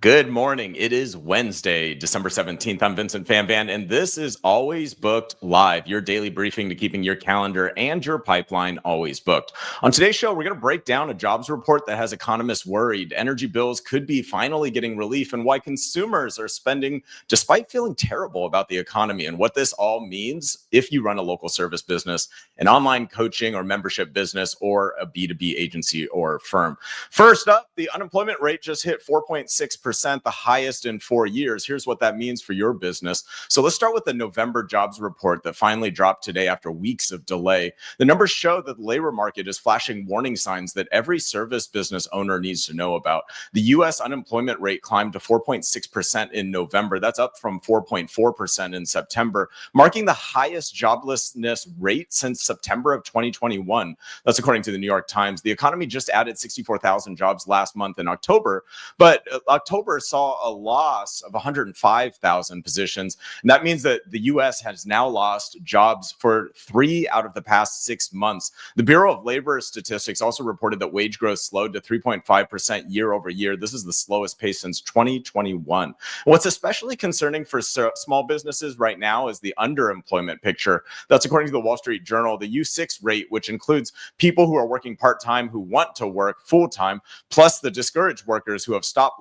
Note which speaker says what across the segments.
Speaker 1: Good morning. It is Wednesday, December 17th. I'm Vincent Fanvan, and this is Always Booked Live, your daily briefing to keeping your calendar and your pipeline always booked. On today's show, we're going to break down a jobs report that has economists worried. Energy bills could be finally getting relief, and why consumers are spending despite feeling terrible about the economy, and what this all means if you run a local service business, an online coaching or membership business, or a B2B agency or firm. First up, the unemployment rate just hit 4.6%. The highest in 4 years. Here's what that means for your business. So let's start with the November jobs report that finally dropped today after weeks of delay. The numbers show that the labor market is flashing warning signs that every service business owner needs to know about. The U.S. unemployment rate climbed to 4.6% in November. That's up from 4.4% in September, marking the highest joblessness rate since September of 2021. That's according to the New York Times. The economy just added 64,000 jobs last month in October, but October saw a loss of 105,000 positions. And that means that the U.S. has now lost jobs for 3 out of the past 6 months. The Bureau of Labor Statistics also reported that wage growth slowed to 3.5% year over year. This is the slowest pace since 2021. What's especially concerning for small businesses right now is the underemployment picture. That's according to the Wall Street Journal. The U6 rate, which includes people who are working part-time who want to work full-time, plus the discouraged workers who have stopped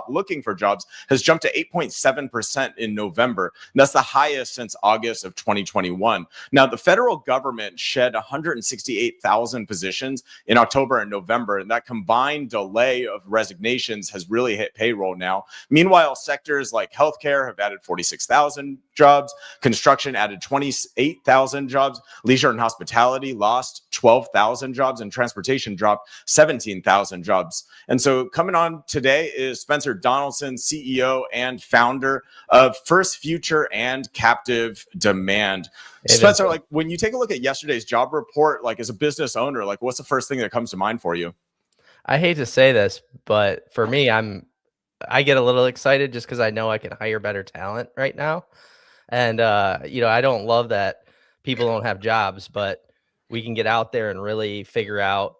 Speaker 1: looking for jobs, has jumped to 8.7% in November. And that's the highest since August of 2021. Now, the federal government shed 168,000 positions in October and November, and that combined delay of resignations has really hit payroll now. Meanwhile, sectors like healthcare have added 46,000 jobs, construction added 28,000 jobs, leisure and hospitality lost 12,000 jobs, and transportation dropped 17,000 jobs. And so coming on today is Spencer Donaldson, CEO and founder of First Future and Captive Demand. Spencer, like when you take a look at yesterday's job report, like as a business owner, like what's the first thing that comes to mind for you?
Speaker 2: I hate to say this, but for me, I get a little excited just because I know I can hire better talent right now. And I don't love that people don't have jobs, but we can get out there and really figure out,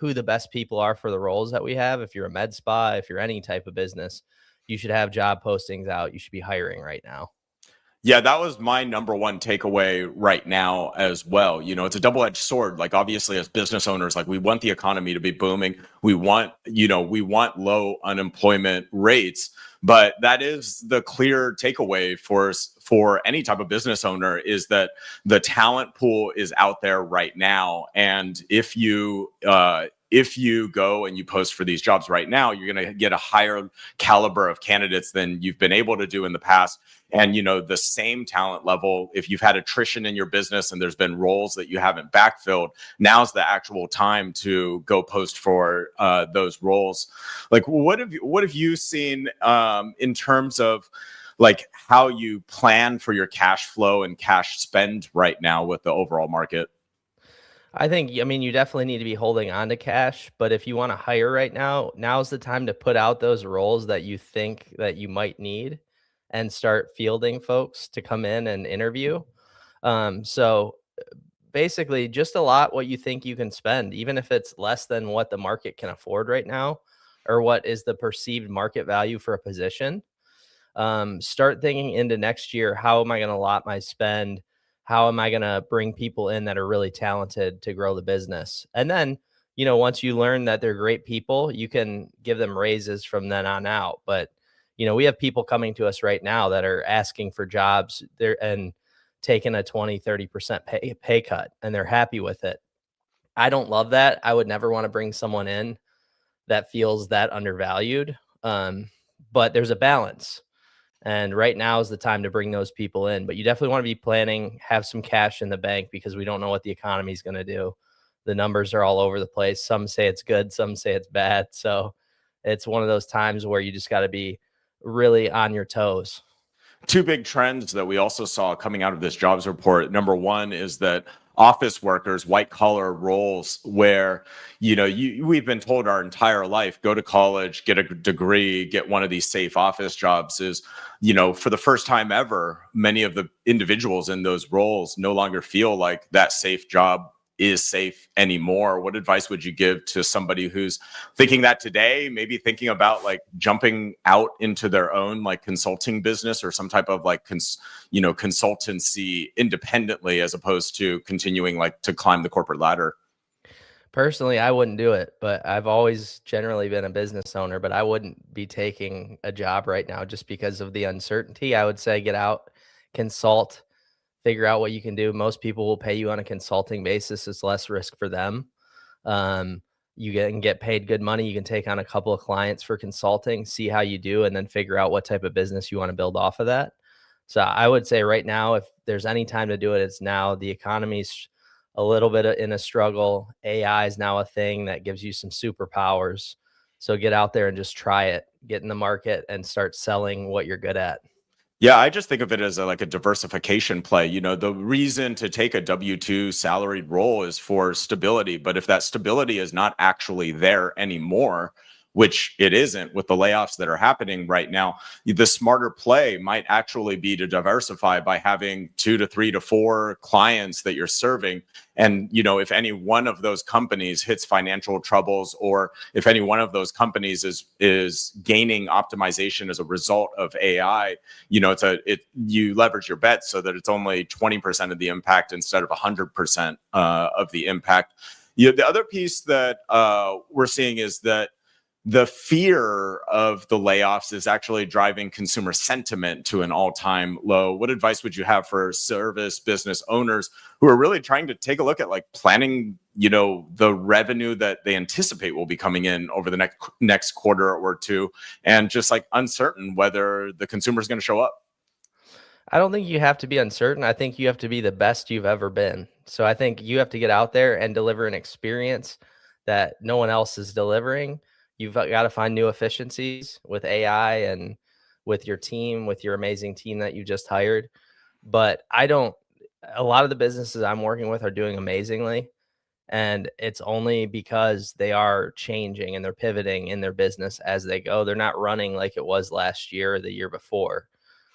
Speaker 2: who the best people are for the roles that we have. If you're a med spa, if you're any type of business, you should have job postings out. You should be hiring right now.
Speaker 1: Yeah, that was my number one takeaway right now as well. You know, it's a double-edged sword. Like obviously as business owners, like we want the economy to be booming. We want low unemployment rates, but that is the clear takeaway for any type of business owner is that the talent pool is out there right now. And if you go and you post for these jobs right now, you're going to get a higher caliber of candidates than you've been able to do in the past. And, the same talent level, if you've had attrition in your business and there's been roles that you haven't backfilled, now's the actual time to go post for those roles. Like, what have you seen in terms of like how you plan for your cash flow and cash spend right now with the overall market?
Speaker 2: I think, you definitely need to be holding on to cash, but if you want to hire right now, now's the time to put out those roles that you think that you might need and start fielding folks to come in and interview. So basically just a lot what you think you can spend, even if it's less than what the market can afford right now or what is the perceived market value for a position. Start thinking into next year, how am I going to allot my spend? How am I going to bring people in that are really talented to grow the business? And then, once you learn that they're great people, you can give them raises from then on out. But, we have people coming to us right now that are asking for jobs there and taking a 20-30% pay cut, and they're happy with it. I don't love that. I would never want to bring someone in that feels that undervalued. But there's a balance. And right now is the time to bring those people in. But you definitely want to be planning, have some cash in the bank because we don't know what the economy is going to do. The numbers are all over the place. Some say it's good, some say it's bad. So it's one of those times where you just got to be really on your toes.
Speaker 1: Two big trends that we also saw coming out of this jobs report. Number one is that office workers, white collar roles where, we've been told our entire life, go to college, get a degree, get one of these safe office jobs is, for the first time ever, many of the individuals in those roles no longer feel like that safe job is safe anymore. What advice would you give to somebody who's thinking that today, maybe thinking about like jumping out into their own like consulting business or some type of like consultancy independently, as opposed to continuing like to climb the corporate ladder?
Speaker 2: Personally, I wouldn't do it, but I've always generally been a business owner, but I wouldn't be taking a job right now just because of the uncertainty. I would say get out, consult, figure out what you can do. Most people will pay you on a consulting basis. It's less risk for them. You can get paid good money. You can take on a couple of clients for consulting, see how you do, and then figure out what type of business you want to build off of that. So I would say right now, if there's any time to do it, it's now. The economy's a little bit in a struggle. AI is now a thing that gives you some superpowers. So get out there and just try it, get in the market and start selling what you're good at.
Speaker 1: Yeah, I just think of it as like a diversification play. The reason to take a W-2 salaried role is for stability. But if that stability is not actually there anymore, which it isn't with the layoffs that are happening right now, the smarter play might actually be to diversify by having 2 to 3 to 4 clients that you're serving. And, if any one of those companies hits financial troubles, or if any one of those companies is gaining optimization as a result of AI, you leverage your bets so that it's only 20% of the impact instead of 100% of the impact. The other piece that we're seeing is that the fear of the layoffs is actually driving consumer sentiment to an all-time low. What advice would you have for service business owners who are really trying to take a look at like planning, the revenue that they anticipate will be coming in over the next quarter or two, and just like uncertain whether the consumer is going to show up?
Speaker 2: I don't think you have to be uncertain. I think you have to be the best you've ever been. So I think you have to get out there and deliver an experience that no one else is delivering. You've got to find new efficiencies with AI and with your team, with your amazing team that you just hired. But a lot of the businesses I'm working with are doing amazingly. And it's only because they are changing and they're pivoting in their business as they go. They're not running like it was last year or the year before.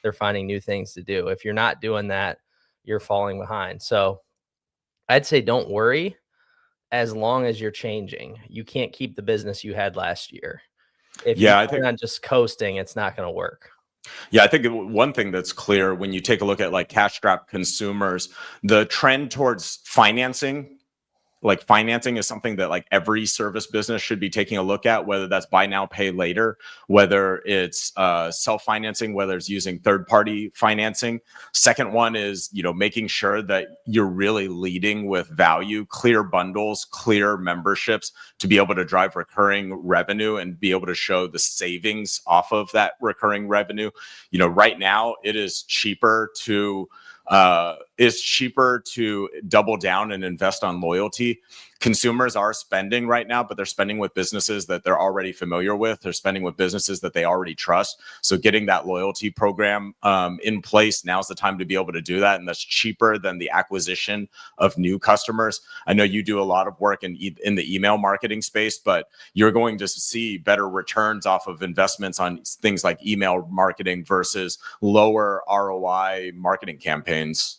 Speaker 2: They're finding new things to do. If you're not doing that, you're falling behind. So I'd say don't worry. As long as you're changing, you can't keep the business you had last year. If you plan on just coasting, it's not going to work.
Speaker 1: Yeah, I think one thing that's clear when you take a look at like cash-strapped consumers, the trend towards financing is something that like every service business should be taking a look at, whether that's buy now, pay later, whether it's self-financing, whether it's using third-party financing. Second one is, making sure that you're really leading with value, clear bundles, clear memberships to be able to drive recurring revenue and be able to show the savings off of that recurring revenue. Right now it is cheaper to double down and invest on loyalty. Consumers are spending right now, but they're spending with businesses that they're already familiar with. They're spending with businesses that they already trust. So getting that loyalty program in place, now's the time to be able to do that. And that's cheaper than the acquisition of new customers. I know you do a lot of work in the email marketing space, but you're going to see better returns off of investments on things like email marketing versus lower ROI marketing campaigns.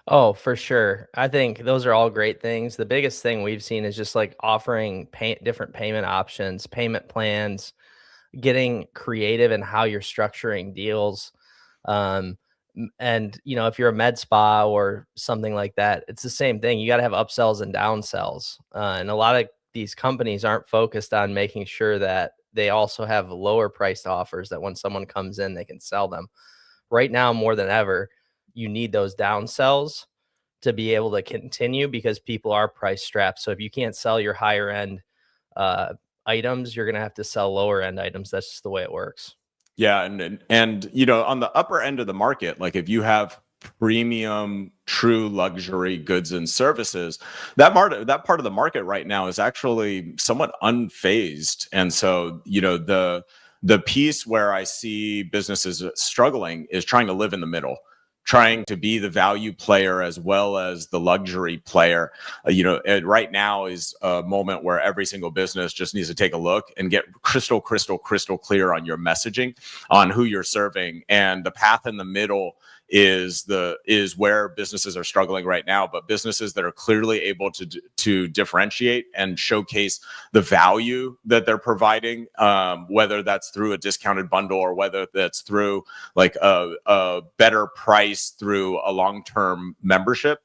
Speaker 2: Oh, for sure. I think those are all great things. The biggest thing we've seen is just like offering different payment options, payment plans, getting creative in how you're structuring deals. And if you're a med spa or something like that, it's the same thing. You got to have upsells and downsells. And a lot of these companies aren't focused on making sure that they also have lower priced offers that when someone comes in, they can sell them. Right now, more than ever, you need those downsells to be able to continue because people are price strapped. So if you can't sell your higher end items, you're going to have to sell lower end items. That's just the way it works.
Speaker 1: Yeah. And on the upper end of the market, like if you have premium, true luxury goods and services, that part of the market right now is actually somewhat unfazed. And so, the piece where I see businesses struggling is trying to live in the middle, trying to be the value player as well as the luxury player. Right now is a moment where every single business just needs to take a look and get crystal clear on your messaging, on who you're serving. And the path in the middle is where businesses are struggling right now. But businesses that are clearly able to differentiate and showcase the value that they're providing, whether that's through a discounted bundle or whether that's through like a better price through a long-term membership,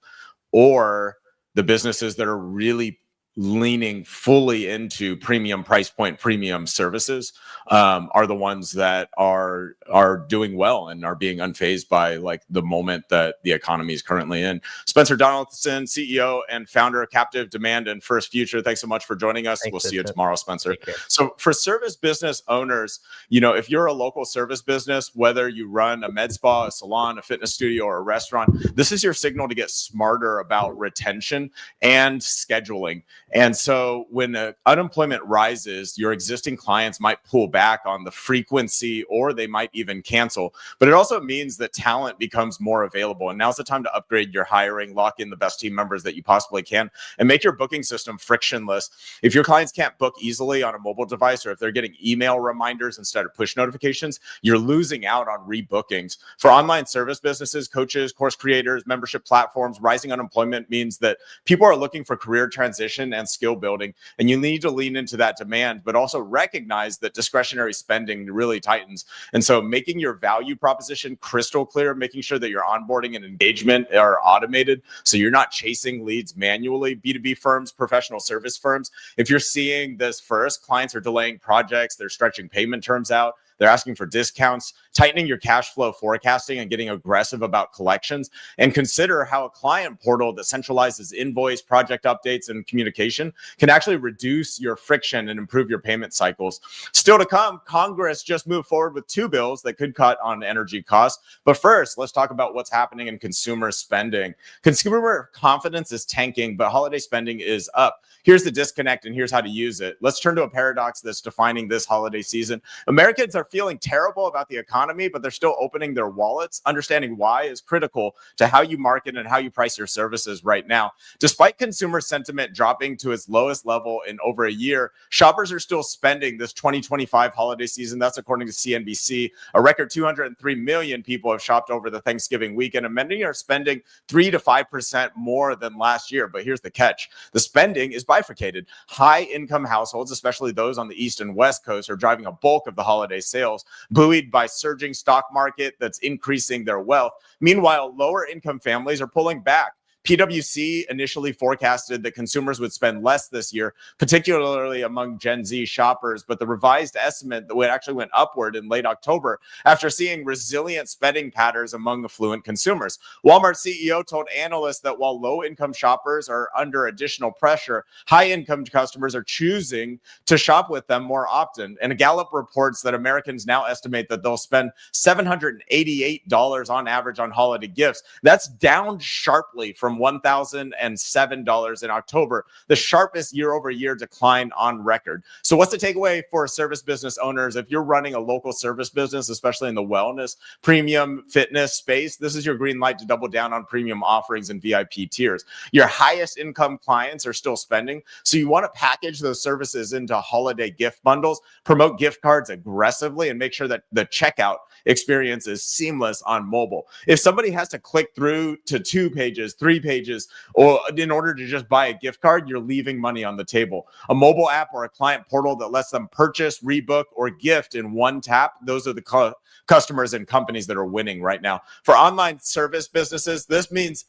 Speaker 1: or the businesses that are really leaning fully into premium price point, premium services, are the ones that are doing well and are being unfazed by like the moment that the economy is currently in. Spencer Donaldson, CEO and founder of Captive Demand and First Future. Thanks so much for joining us.
Speaker 2: Thanks,
Speaker 1: we'll see you
Speaker 2: Vincent.
Speaker 1: tomorrow, Spencer.
Speaker 2: Take care.
Speaker 1: So for service business owners, you know, if you're a local service business, whether you run a med spa, a salon, a fitness studio, or a restaurant, this is your signal to get smarter about retention and scheduling. And so when unemployment rises, your existing clients might pull back on the frequency or they might even cancel. But it also means that talent becomes more available. And now's the time to upgrade your hiring, lock in the best team members that you possibly can, and make your booking system frictionless. If your clients can't book easily on a mobile device, or if they're getting email reminders instead of push notifications, you're losing out on rebookings. For online service businesses, coaches, course creators, membership platforms, rising unemployment means that people are looking for career transition and skill building, and you need to lean into that demand, but also recognize that discretionary spending really tightens. And so making your value proposition crystal clear, making sure that your onboarding and engagement are automated so you're not chasing leads manually. B2B firms, professional service firms, if you're seeing this first, clients are delaying projects, they're stretching payment terms out, they're asking for discounts, tightening your cash flow forecasting and getting aggressive about collections. And consider how a client portal that centralizes invoice, project updates, and communication can actually reduce your friction and improve your payment cycles. Still to come, Congress just moved forward with 2 bills that could cut on energy costs. But first, let's talk about what's happening in consumer spending. Consumer confidence is tanking, but holiday spending is up. Here's the disconnect and here's how to use it. Let's turn to a paradox that's defining this holiday season. Americans are feeling terrible about the economy, but they're still opening their wallets. Understanding why is critical to how you market and how you price your services right now. Despite consumer sentiment dropping to its lowest level in over a year, shoppers are still spending this 2025 holiday season. That's according to CNBC. A record 203 million people have shopped over the Thanksgiving weekend, and many are spending 3 to 5% more than last year. But here's the catch. The spending is bifurcated. High-income households, especially those on the East and West Coast, are driving a bulk of the holiday sales, buoyed by surging stock market that's increasing their wealth. Meanwhile, lower income families are pulling back. PwC initially forecasted that consumers would spend less this year, particularly among Gen Z shoppers, but the revised estimate actually went upward in late October after seeing resilient spending patterns among affluent consumers. Walmart CEO told analysts that while low-income shoppers are under additional pressure, high-income customers are choosing to shop with them more often. And Gallup reports that Americans now estimate that they'll spend $788 on average on holiday gifts. That's down sharply from $1,007 in October, the sharpest year-over-year decline on record. So what's the takeaway for service business owners? If you're running a local service business, especially in the wellness, premium fitness space, this is your green light to double down on premium offerings and VIP tiers. Your highest income clients are still spending, so you want to package those services into holiday gift bundles, promote gift cards aggressively, and make sure that the checkout experience is seamless on mobile. If somebody has to click through to 2 pages, 3 pages, or in order to just buy a gift card, you're leaving money on the table. A mobile app or a client portal that lets them purchase, rebook, or gift in one tap, those are the customers and companies that are winning right now. For online service businesses, this means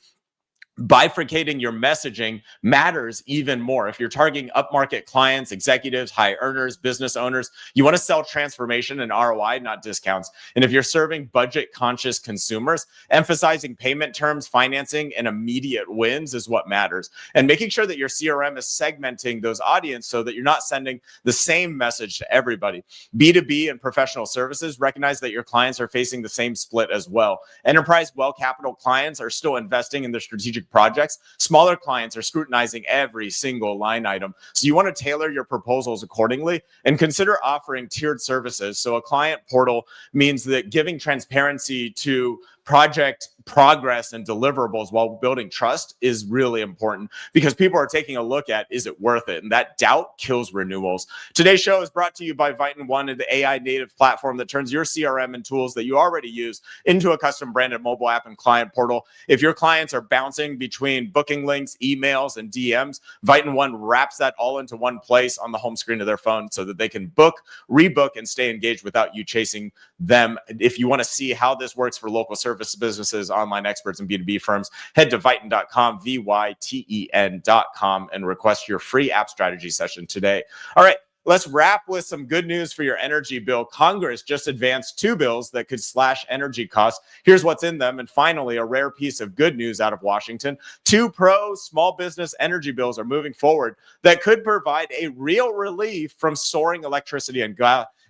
Speaker 1: bifurcating your messaging matters even more. If you're targeting upmarket clients, executives, high earners, business owners, you want to sell transformation and ROI, not discounts. And if you're serving budget conscious consumers, emphasizing payment terms, financing, and immediate wins is what matters. And making sure that your CRM is segmenting those audience so that you're not sending the same message to everybody. B2B and professional services recognize that your clients are facing the same split as well. Enterprise well-capital clients are still investing in their strategic projects. Smaller clients are scrutinizing every single line item. So you want to tailor your proposals accordingly and consider offering tiered services. So a client portal means that giving transparency to project progress and deliverables while building trust is really important, because people are taking a look at, is it worth it? And that doubt kills renewals. Today's show is brought to you by Viton One, the AI native platform that turns your CRM and tools that you already use into a custom branded mobile app and client portal. If your clients are bouncing between booking links, emails, and DMs, Viton One wraps that all into one place on the home screen of their phone so that they can book, rebook, and stay engaged without you chasing them. If you want to see how this works for local service businesses, online experts, and B2B firms, head to Viton.com, VYTEN.com, and request your free app strategy session today. All right, let's wrap with some good news for your energy bill. Congress just advanced 2 bills that could slash energy costs. Here's what's in them. And finally, a rare piece of good news out of Washington. 2 pro small business energy bills are moving forward that could provide a real relief from soaring electricity and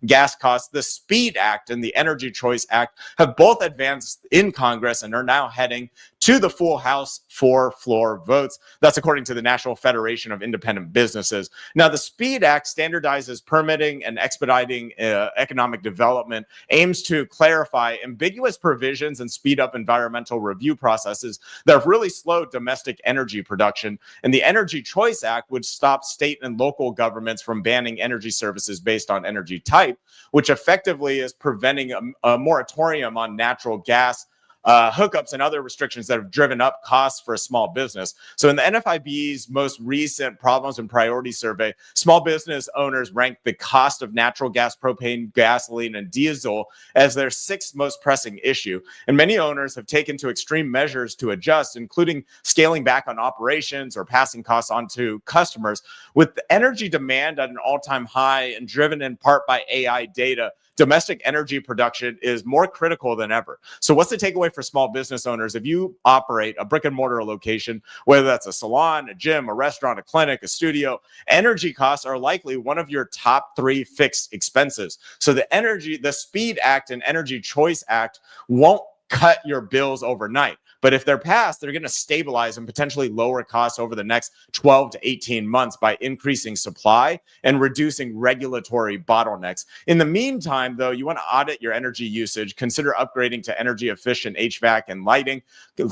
Speaker 1: gas costs. The SPEED Act and the Energy Choice Act have both advanced in Congress and are now heading to the full House for floor votes. That's according to the National Federation of Independent Businesses. Now, the SPEED Act standardizes permitting and expediting economic development, aims to clarify ambiguous provisions and speed up environmental review processes that have really slowed domestic energy production. And the Energy Choice Act would stop state and local governments from banning energy services based on energy type, which effectively is preventing a moratorium on natural gas hookups and other restrictions that have driven up costs for a small business. So in the NFIB's most recent problems and priority survey, small business owners ranked the cost of natural gas, propane, gasoline, and diesel as their 6th most pressing issue. And many owners have taken to extreme measures to adjust, including scaling back on operations or passing costs on to customers. With the energy demand at an all-time high and driven in part by AI data, domestic energy production is more critical than ever. So what's the takeaway for small business owners? If you operate a brick and mortar location, whether that's a salon, a gym, a restaurant, a clinic, a studio, energy costs are likely one of your top 3 fixed expenses. So the SPEED Act and Energy Choice Act won't cut your bills overnight. But if they're passed, they're going to stabilize and potentially lower costs over the next 12 to 18 months by increasing supply and reducing regulatory bottlenecks. In the meantime, though, you want to audit your energy usage, consider upgrading to energy efficient HVAC and lighting,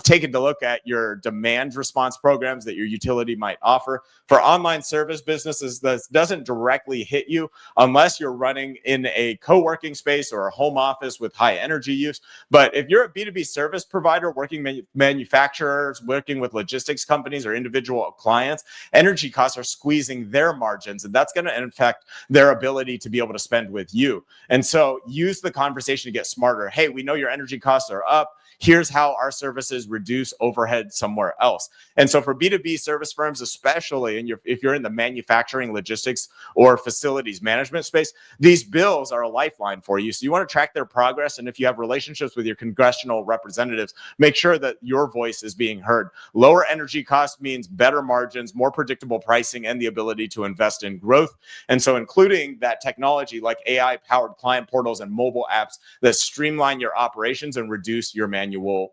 Speaker 1: take a look at your demand response programs that your utility might offer. For online service businesses, this doesn't directly hit you unless you're running in a co-working space or a home office with high energy use. But if you're a B2B service provider working manufacturers, working with logistics companies or individual clients, energy costs are squeezing their margins, and that's going to affect their ability to be able to spend with you. And so use the conversation to get smarter. Hey, we know your energy costs are up. Here's how our services reduce overhead somewhere else. And so for B2B service firms, especially, and if you're in the manufacturing, logistics, or facilities management space, these bills are a lifeline for you. So you want to track their progress. And if you have relationships with your congressional representatives, make sure that your voice is being heard. Lower energy costs means better margins, more predictable pricing, and the ability to invest in growth. And so including that technology like AI-powered client portals and mobile apps that streamline your operations and reduce your manual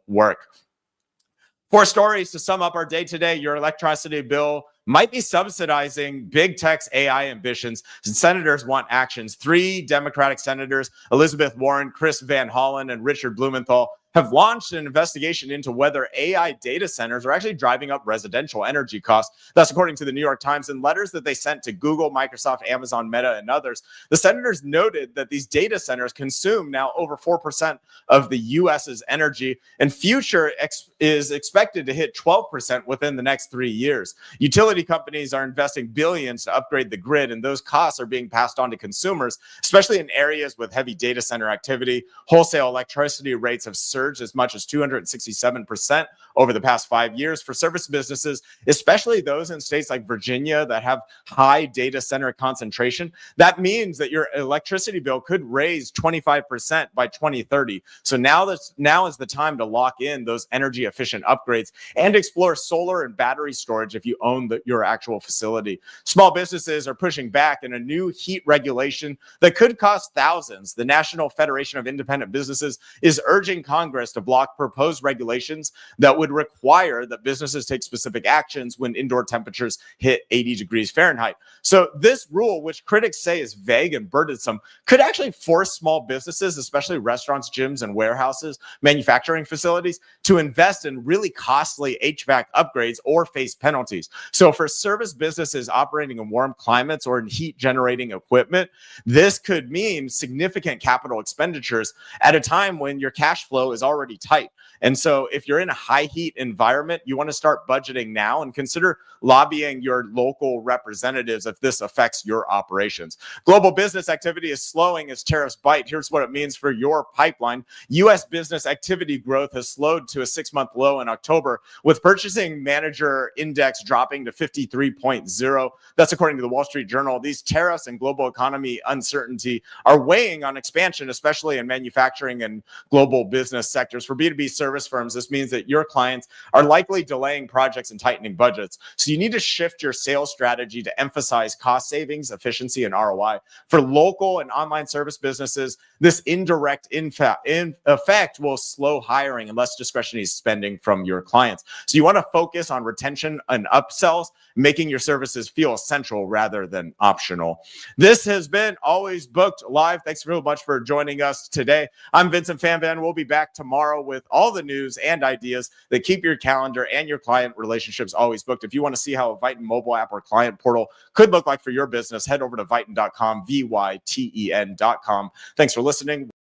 Speaker 1: work. 4 stories to sum up our day today. Your electricity bill might be subsidizing big tech's AI ambitions, and senators want actions. 3 Democratic senators, Elizabeth Warren, Chris Van Hollen, and Richard Blumenthal, have launched an investigation into whether AI data centers are actually driving up residential energy costs. That's according to the New York Times. In letters that they sent to Google, Microsoft, Amazon, Meta, and others, the senators noted that these data centers consume now over 4% of the U.S.'s energy, and future is expected to hit 12% within the next 3 years. Utility companies are investing billions to upgrade the grid, and those costs are being passed on to consumers, especially in areas with heavy data center activity. Wholesale electricity rates have surged as much as 267% over the past 5 years for service businesses, especially those in states like Virginia that have high data center concentration. That means that your electricity bill could raise 25% by 2030. So now is the time to lock in those energy efficient upgrades and explore solar and battery storage if you own your actual facility. Small businesses are pushing back in a new heat regulation that could cost thousands. The National Federation of Independent Businesses is urging Congress Congress to block proposed regulations that would require that businesses take specific actions when indoor temperatures hit 80 degrees Fahrenheit. So this rule, which critics say is vague and burdensome, could actually force small businesses, especially restaurants, gyms, and warehouses, manufacturing facilities, to invest in really costly HVAC upgrades or face penalties. So for service businesses operating in warm climates or in heat generating equipment, this could mean significant capital expenditures at a time when your cash flow is already tight. And so if you're in a high heat environment, you want to start budgeting now and consider lobbying your local representatives if this affects your operations. Global business activity is slowing as tariffs bite. Here's what it means for your pipeline. U.S. business activity growth has slowed to a 6-month low in October, with purchasing manager index dropping to 53.0. That's according to the Wall Street Journal. These tariffs and global economy uncertainty are weighing on expansion, especially in manufacturing and global business sectors. For B2B service firms, this means that your clients are likely delaying projects and tightening budgets. So you need to shift your sales strategy to emphasize cost savings, efficiency, and ROI. For local and online service businesses, this indirect effect will slow hiring and less discretionary spending from your clients. So you want to focus on retention and upsells, making your services feel essential rather than optional. This has been Always Booked Live. Thanks very much for joining us today. I'm Vincent Fanvan. We'll be back tomorrow with all the news and ideas that keep your calendar and your client relationships always booked. If you want to see how a Vyton mobile app or client portal could look like for your business, head over to Vyton.com, Vyten.com. Thanks for listening.